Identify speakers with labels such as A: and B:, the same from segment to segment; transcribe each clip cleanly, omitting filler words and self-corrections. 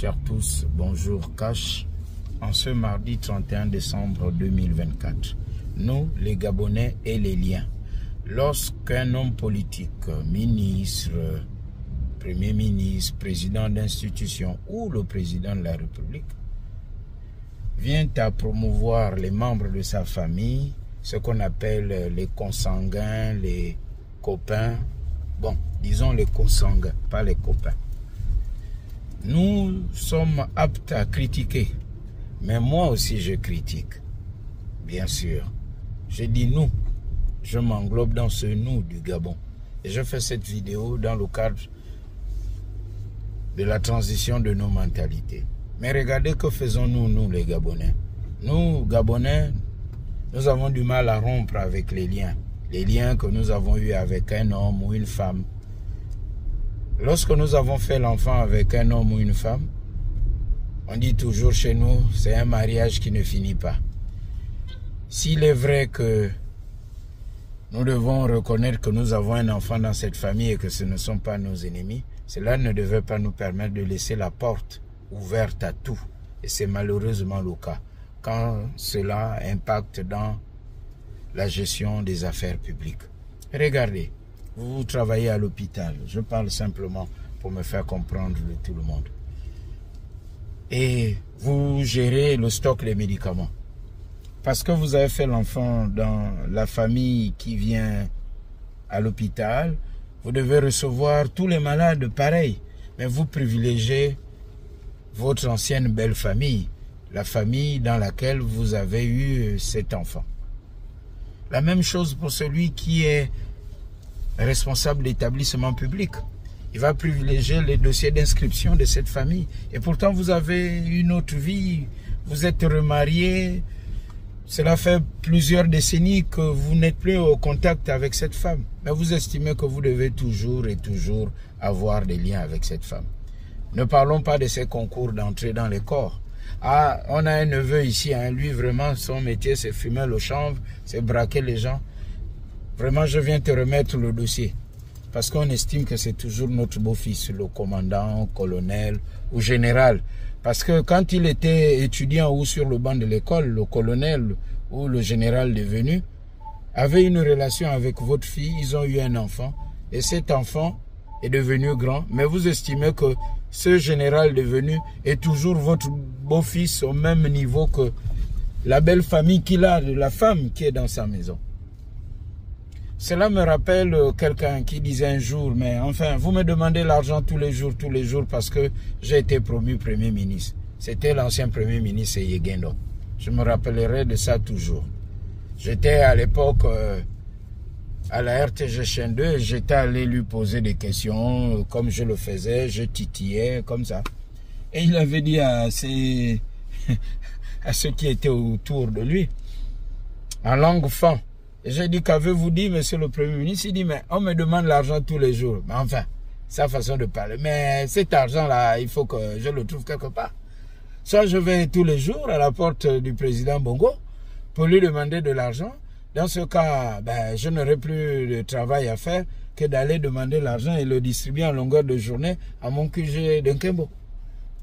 A: chers tous, bonjour Cash. En ce mardi 31 décembre 2024, nous les Gabonais et les liens. Lorsqu'un homme politique, ministre, premier ministre, président d'institution ou le président de la République vient à promouvoir les membres de sa famille, ce qu'on appelle les consanguins, les copains, bon, disons les consanguins, pas les copains. Nous sommes aptes à critiquer, mais moi aussi je critique, bien sûr. Je dis nous, je m'englobe dans ce nous du Gabon. Et je fais cette vidéo dans le cadre de la transition de nos mentalités. Mais regardez que faisons-nous, nous les Gabonais. Nous, Gabonais, nous avons du mal à rompre avec les liens. Les liens que nous avons eus avec un homme ou une femme. Lorsque nous avons fait l'enfant avec un homme ou une femme, on dit toujours chez nous, c'est un mariage qui ne finit pas. S'il est vrai que nous devons reconnaître que nous avons un enfant dans cette famille et que ce ne sont pas nos ennemis, cela ne devait pas nous permettre de laisser la porte ouverte à tout. Et c'est malheureusement le cas quand cela impacte dans la gestion des affaires publiques. Regardez, vous travaillez à l'hôpital. Je parle simplement pour me faire comprendre de tout le monde. Et vous gérez le stock des médicaments. Parce que vous avez fait l'enfant dans la famille qui vient à l'hôpital, vous devez recevoir tous les malades pareils. Mais vous privilégiez votre ancienne belle famille, la famille dans laquelle vous avez eu cet enfant. La même chose pour celui qui est responsable d'établissement public. Il va privilégier les dossiers d'inscription de cette famille. Et pourtant, vous avez une autre vie, vous êtes remarié. Cela fait plusieurs décennies que vous n'êtes plus au contact avec cette femme. Mais vous estimez que vous devez toujours et toujours avoir des liens avec cette femme. Ne parlons pas de ces concours d'entrée dans les corps. Ah, on a un neveu ici, hein, lui vraiment son métier c'est fumer le chanvre, c'est braquer les gens. Vraiment je viens te remettre le dossier. Parce qu'on estime que c'est toujours notre beau-fils, le commandant, colonel ou général. Parce que quand il était étudiant ou sur le banc de l'école, le colonel ou le général devenu avait une relation avec votre fille, ils ont eu un enfant. Et cet enfant est devenu grand. Mais vous estimez que ce général devenu est toujours votre beau-fils au même niveau que la belle famille qu'il a, de la femme qui est dans sa maison. Cela me rappelle quelqu'un qui disait un jour, mais enfin, vous me demandez l'argent tous les jours parce que j'ai été promu Premier ministre. C'était l'ancien Premier ministre Yegendo. Je me rappellerai de ça toujours. J'étais à l'époque à la RTG chaîne 2 et j'étais allé lui poser des questions, comme je le faisais, je titillais, comme ça. Et il avait dit à ceux qui étaient autour de lui, en langue fan. Et j'ai dit, qu'avez-vous dit, monsieur le Premier ministre? Il dit, mais on me demande l'argent tous les jours. Mais enfin, sa façon de parler. Mais cet argent-là, il faut que je le trouve quelque part. Soit je vais tous les jours à la porte du président Bongo pour lui demander de l'argent. Dans ce cas, ben, je n'aurai plus de travail à faire que d'aller demander l'argent et le distribuer en longueur de journée à mon QG de Nkembo.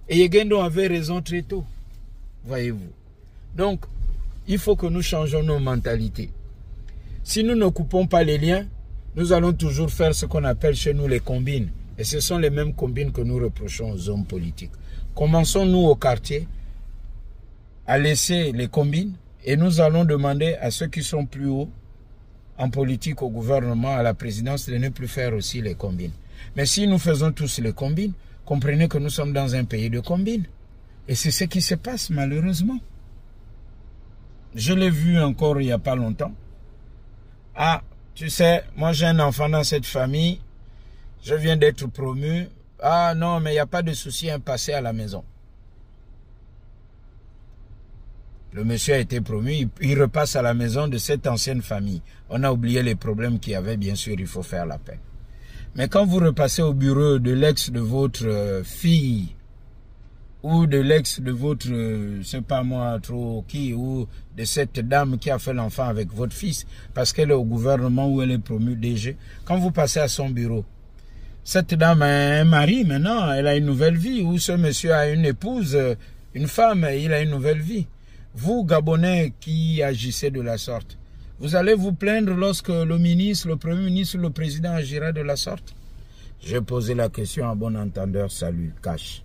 A: Et Yegendo avait raison très tôt, voyez-vous. Donc, il faut que nous changeons nos mentalités. Si nous ne coupons pas les liens, nous allons toujours faire ce qu'on appelle chez nous les combines. Et ce sont les mêmes combines que nous reprochons aux hommes politiques. Commençons nous au quartier à laisser les combines et nous allons demander à ceux qui sont plus hauts en politique, au gouvernement, à la présidence, de ne plus faire aussi les combines. Mais si nous faisons tous les combines, comprenez que nous sommes dans un pays de combines. Et c'est ce qui se passe malheureusement. Je l'ai vu encore il n'y a pas longtemps. Ah, tu sais, moi j'ai un enfant dans cette famille, je viens d'être promu. Ah non, mais il n'y a pas de souci, un passé à la maison. Le monsieur a été promu, il repasse à la maison de cette ancienne famille. On a oublié les problèmes qu'il y avait, bien sûr, il faut faire la paix. Mais quand vous repassez au bureau de l'ex de votre fille, ou de l'ex de votre, je sais pas moi trop qui, ou de cette dame qui a fait l'enfant avec votre fils, parce qu'elle est au gouvernement ou elle est promue DG, quand vous passez à son bureau, Cette dame a un mari maintenant, elle a une nouvelle vie. Ou ce monsieur a une épouse, une femme, et il a une nouvelle vie. Vous, Gabonais, qui agissez de la sorte, vous allez vous plaindre lorsque le ministre, le premier ministre, le président agira de la sorte? J'ai posé la question à bon entendeur. Salut, cash.